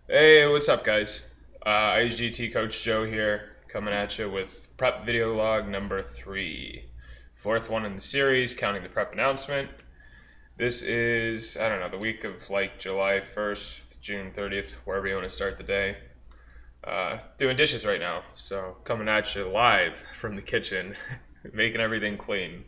Hey, what's up, guys? IGT Coach Joe here, coming at you with prep video log number 3. Fourth one in the series, counting the prep announcement. This is, I don't know, the week of like July 1st, June 30th, wherever you want to start the day. Doing dishes right now, so coming at you live from the kitchen, making everything clean.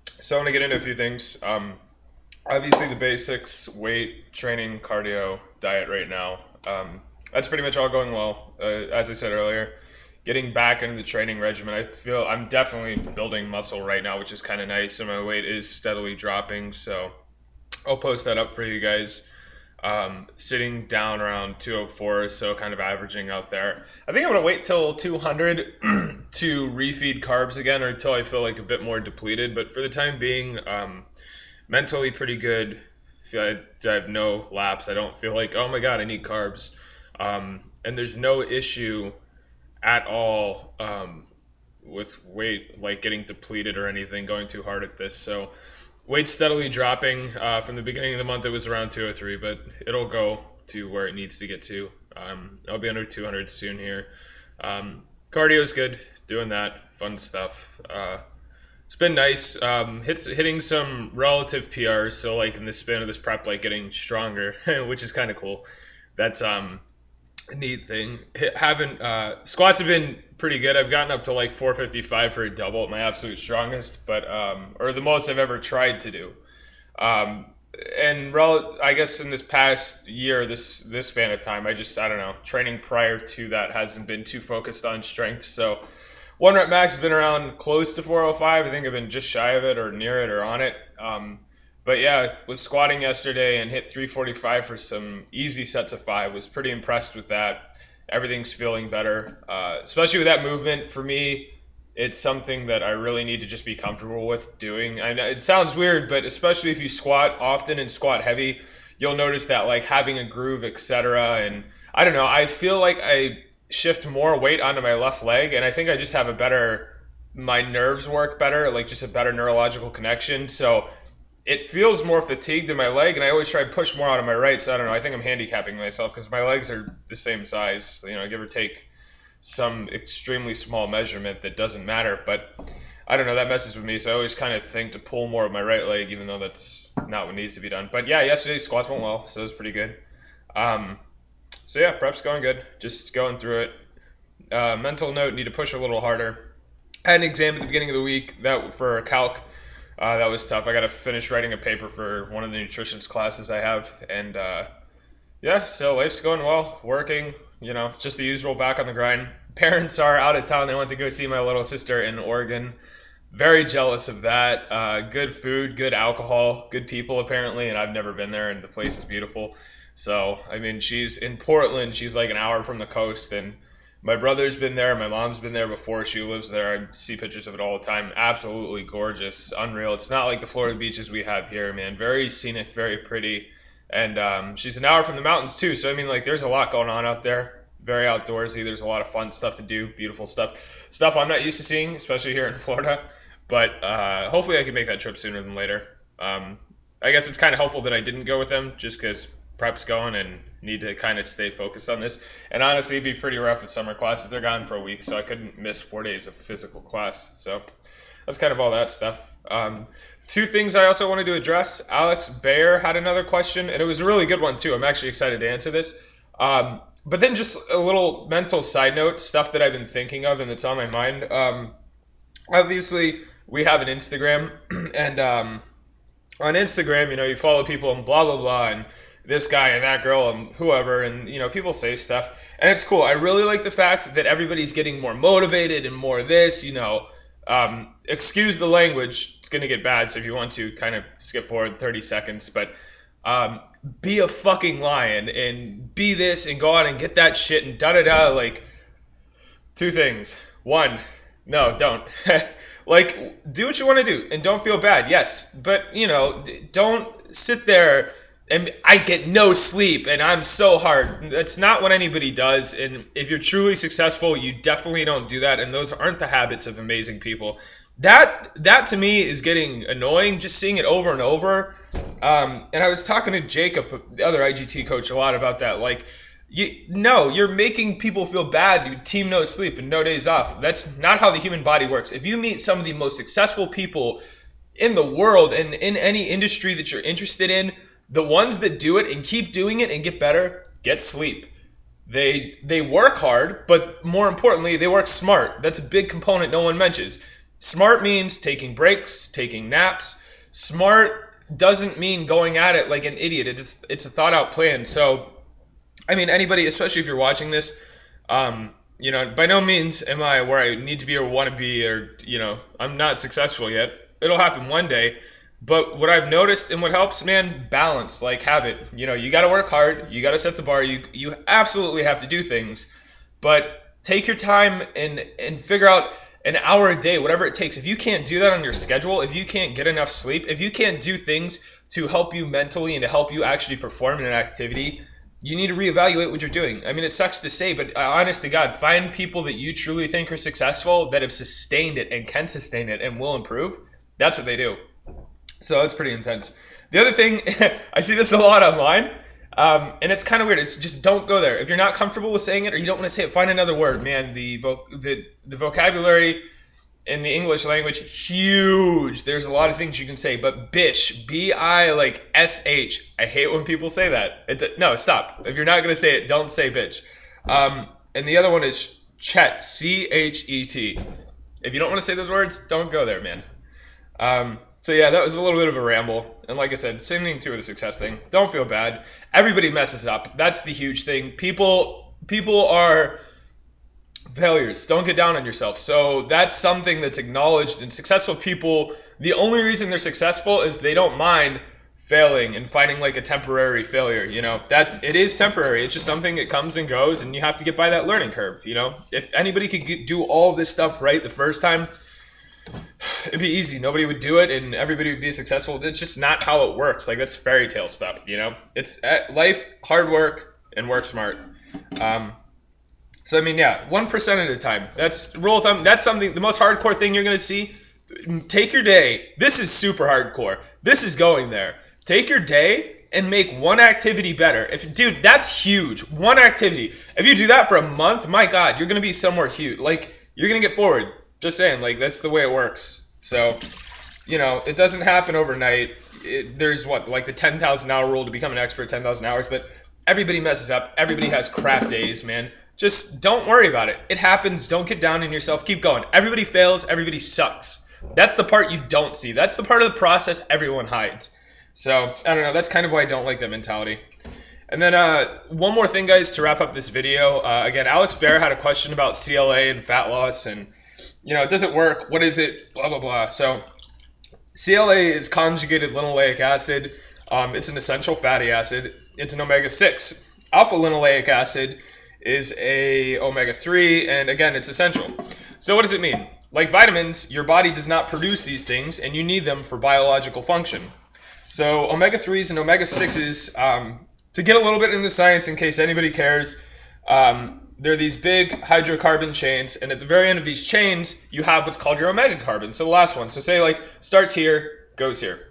So I want to get into a few things. Obviously, the basics: weight, training, cardio, diet right now. That's pretty much all going well. As I said earlier, getting back into the training regimen, I feel I'm definitely building muscle right now, which is kind of nice, and my weight is steadily dropping. So I'll post that up for you guys. Sitting down around 204, so kind of averaging out there. I think I'm going to wait till 200 to refeed carbs again, or until I feel like a bit more depleted. But for the time being, mentally pretty good. I have no lapse. I don't feel like, oh my God, I need carbs. And there's no issue at all with weight, like getting depleted or anything, going too hard at this. So weight's steadily dropping. From the beginning of the month, it was around 203, but it'll go to where it needs to get to. I'll be under 200 soon here. Cardio's good, doing that, fun stuff. It's been nice, hitting some relative PRs, so like in the span of this prep, like getting stronger, which is kind of cool. That's a neat thing. Haven't Squats have been pretty good. I've gotten up to like 455 for a double, my absolute strongest, but or the most I've ever tried to do. Um, I guess in this past year, this span of time, I don't know, training prior to that hasn't been too focused on strength, so one rep max has been around close to 405. I think I've been just shy of it or near it or on it. But yeah, was squatting yesterday and hit 345 for some easy sets of 5. Was pretty impressed with that. Everything's feeling better, especially with that movement. For me, it's something that I really need to just be comfortable with doing. I know it sounds weird, but especially if you squat often and squat heavy, you'll notice that like having a groove, etc. And I don't know, I feel like I shift more weight onto my left leg, and I think I just have my nerves work better, like just a better neurological connection. So it feels more fatigued in my leg, and I always try to push more out of my right. So I don't know, I think I'm handicapping myself because my legs are the same size, give or take some extremely small measurement that doesn't matter. But I don't know, that messes with me. So I always kind of think to pull more of my right leg, even though that's not what needs to be done. But yeah, yesterday's squats went well, so it was pretty good. So yeah, prep's going good. Just going through it. Mental note: need to push a little harder. I had an exam at the beginning of the week that for calc. That was tough. I got to finish writing a paper for one of the nutrition classes I have, and yeah, so life's going well. Working, just the usual, back on the grind. Parents are out of town. They went to go see my little sister in Oregon. Very jealous of that. Good food, good alcohol, good people apparently, and I've never been there, and the place is beautiful. So, I mean, she's in Portland. She's like an hour from the coast, and my brother's been there. My mom's been there before. She lives there. I see pictures of it all the time. Absolutely gorgeous, unreal. It's not like the Florida beaches we have here, man. Very scenic, very pretty, and she's an hour from the mountains too. So, I mean, like, there's a lot going on out there. Very outdoorsy. There's a lot of fun stuff to do, beautiful stuff I'm not used to seeing, especially here in Florida. But hopefully I can make that trip sooner than later. I guess it's kind of helpful that I didn't go with them just because prep's going and need to kind of stay focused on this. And honestly, it'd be pretty rough with summer classes. They're gone for a week, so I couldn't miss 4 days of physical class. So that's kind of all that stuff. Two things I also wanted to address. Alex Baier had another question, and it was a really good one too. I'm actually excited to answer this. But then just a little mental side note, stuff that I've been thinking of and that's on my mind. Obviously, we have an Instagram, and on Instagram, you follow people and blah, blah, blah, and this guy and that girl and whoever, and, people say stuff, and it's cool. I really like the fact that everybody's getting more motivated and more this, excuse the language, it's going to get bad, so if you want to kind of skip forward 30 seconds, but be a fucking lion and be this and go out and get that shit and da-da-da, like, two things. One, no, don't. Like, do what you want to do and don't feel bad. Yes, but, don't sit there and I get no sleep and I'm so hard. That's not what anybody does. And if you're truly successful, you definitely don't do that. And those aren't the habits of amazing people. That to me is getting annoying, just seeing it over and over. And I was talking to Jacob, the other IGT coach, a lot about that. Like, you're making people feel bad. You team no sleep and no days off. That's not how the human body works. If you meet some of the most successful people in the world and in any industry that you're interested in, the ones that do it and keep doing it and get better get sleep. They work hard, but more importantly, they work smart. That's a big component no one mentions. Smart means taking breaks, taking naps. Smart doesn't mean going at it like an idiot. It's a thought out plan. So, I mean, anybody, especially if you're watching this, by no means am I where I need to be or want to be, or, I'm not successful yet. It'll happen one day. But what I've noticed and what helps, man, balance, like habit. You got to work hard. You got to set the bar. You absolutely have to do things. But take your time and figure out an hour a day, whatever it takes. If you can't do that on your schedule, if you can't get enough sleep, if you can't do things to help you mentally and to help you actually perform in an activity, you need to reevaluate what you're doing. I mean, it sucks to say, but honest to God, find people that you truly think are successful, that have sustained it and can sustain it and will improve. That's what they do. So it's pretty intense. The other thing, I see this a lot online, and it's kind of weird. It's just don't go there. If you're not comfortable with saying it or you don't want to say it, find another word. Man, the vocabulary in the English language, huge. There's a lot of things you can say, but bish, B-I, like S-H. I hate when people say that. No, stop. If you're not going to say it, don't say bitch. And the other one is chet, C-H-E-T. If you don't want to say those words, don't go there, man. So yeah, that was a little bit of a ramble. And like I said, same thing too with the success thing. Don't feel bad. Everybody messes up. That's the huge thing. People are failures. Don't get down on yourself. So that's something that's acknowledged. And successful people, the only reason they're successful is they don't mind failing and finding like a temporary failure. It is temporary. It's just something that comes and goes, and you have to get by that learning curve. If anybody could do all of this stuff right the first time, it'd be easy. Nobody would do it and everybody would be successful. It's just not how it works. Like, that's fairy tale stuff, It's life, hard work, and work smart. So, I mean, yeah, 1% at a time. That's rule of thumb. That's something, the most hardcore thing you're going to see. Take your day. This is super hardcore. This is going there. Take your day and make one activity better. Dude, that's huge. One activity. If you do that for a month, my God, you're going to be somewhere huge. Like, you're going to get forward. Just saying, like, that's the way it works. So, it doesn't happen overnight. There's the 10,000 hour rule to become an expert, 10,000 hours, but everybody messes up. Everybody has crap days, man. Just don't worry about it. It happens. Don't get down on yourself. Keep going. Everybody fails. Everybody sucks. That's the part you don't see. That's the part of the process everyone hides. So, I don't know. That's kind of why I don't like that mentality. And then one more thing, guys, to wrap up this video. Again, Alex Baier had a question about CLA and fat loss, and it doesn't work. What is it? Blah, blah, blah. So CLA is conjugated linoleic acid. It's an essential fatty acid. It's an omega-6. Alpha linoleic acid is a omega-3, and again, it's essential. So what does it mean? Like vitamins, your body does not produce these things, and you need them for biological function. So omega-3s and omega-6s, to get a little bit into the science in case anybody cares, they're these big hydrocarbon chains, and at the very end of these chains, you have what's called your omega carbon. So the last one. So say starts here, goes here.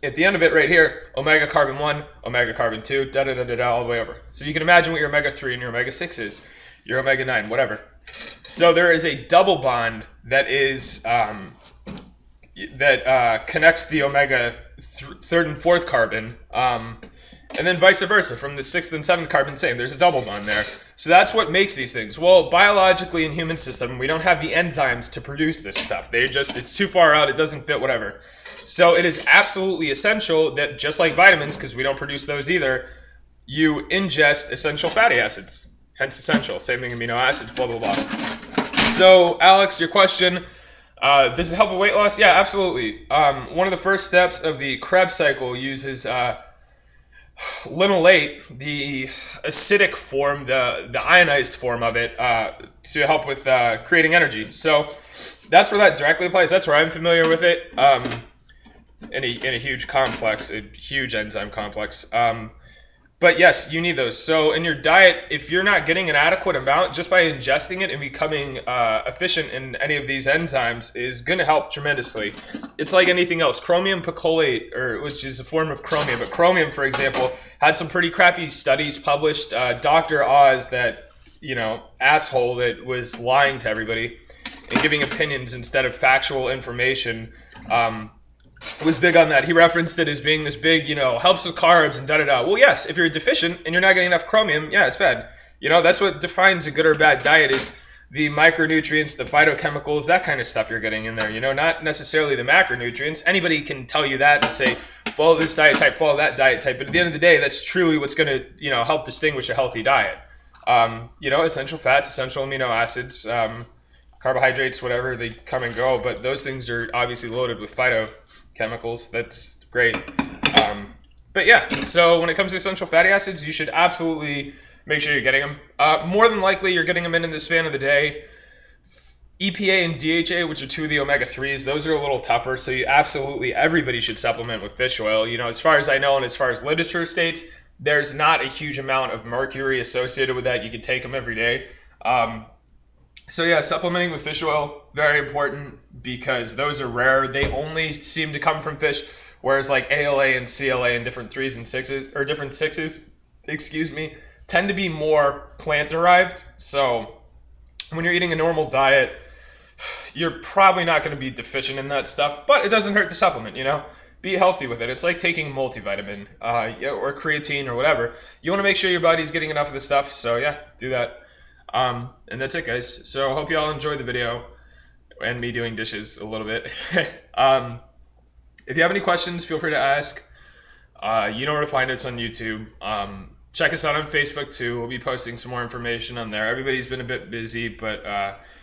At the end of it right here, omega carbon 1, omega carbon 2, da-da-da-da-da, all the way over. So you can imagine what your omega 3 and your omega 6 is, your omega 9, whatever. So there is a double bond that is connects the omega 3rd and 4th carbon, and then vice versa, from the 6th and 7th carbon, same. There's a double bond there. So that's what makes these things. Well, biologically in human system, we don't have the enzymes to produce this stuff. It's too far out, it doesn't fit, whatever. So it is absolutely essential that, just like vitamins, because we don't produce those either, you ingest essential fatty acids. Hence essential. Same thing, amino acids, blah, blah, blah. So, Alex, your question, does it help with weight loss? Yeah, absolutely. One of the first steps of the Krebs cycle uses linolate, the acidic form, the ionized form of it, to help with creating energy. So that's where that directly applies. That's where I'm familiar with it, in a huge complex, a huge enzyme complex. But yes, you need those. So in your diet, if you're not getting an adequate amount, just by ingesting it and becoming efficient in any of these enzymes is going to help tremendously. It's like anything else. Chromium picolate, which is a form of chromium, but chromium, for example, had some pretty crappy studies published. Dr. Oz, that asshole that was lying to everybody and giving opinions instead of factual information, was big on that. He referenced it as being this big, helps with carbs and da-da-da. Well, yes, if you're deficient and you're not getting enough chromium, yeah, it's bad. That's what defines a good or bad diet, is the micronutrients, the phytochemicals, that kind of stuff you're getting in there, not necessarily the macronutrients. Anybody can tell you that and say, follow this diet type, follow that diet type. But at the end of the day, that's truly what's going to, help distinguish a healthy diet. Essential fats, essential amino acids, carbohydrates, whatever, they come and go. But those things are obviously loaded with phytochemicals. That's great. But yeah, so when it comes to essential fatty acids, you should absolutely make sure you're getting them. More than likely, you're getting them in the span of the day. EPA and DHA, which are two of the omega-3s, those are a little tougher, so everybody should supplement with fish oil. As far as I know and as far as literature states, there's not a huge amount of mercury associated with that. You can take them every day. So yeah, supplementing with fish oil, very important, because those are rare. They only seem to come from fish, whereas like ALA and CLA and different 3s and 6s, or different 6s, tend to be more plant-derived. So when you're eating a normal diet, you're probably not going to be deficient in that stuff, but it doesn't hurt to supplement, Be healthy with it. It's like taking multivitamin or creatine or whatever. You want to make sure your body's getting enough of the stuff, so yeah, do that. And that's it, guys. So I hope you all enjoyed the video and me doing dishes a little bit. If you have any questions, feel free to ask. You know where to find us on YouTube. Check us out on Facebook too. We'll be posting some more information on there. Everybody's been a bit busy, but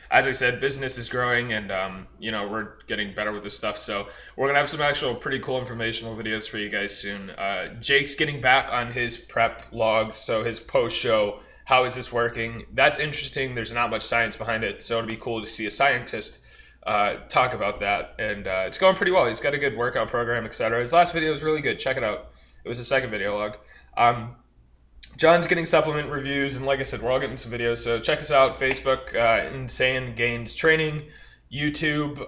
as I said, business is growing, and we're getting better with this stuff. So we're gonna have some actual pretty cool informational videos for you guys soon. Jake's getting back on his prep logs, so his post-show, how is this working? That's interesting. There's not much science behind it, so it'll be cool to see a scientist talk about that. And it's going pretty well. He's got a good workout program, etc. His last video was really good. Check it out. It was the second video log. John's getting supplement reviews, and like I said, we're all getting some videos, so check us out. Facebook, Insaiyan Gainz Training, YouTube,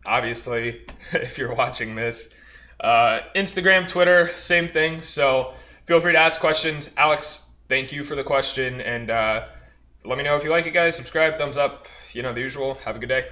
obviously, if you're watching this. Instagram, Twitter, same thing, so feel free to ask questions. Alex, thank you for the question, and let me know if you like it, guys. Subscribe, thumbs up, the usual. Have a good day.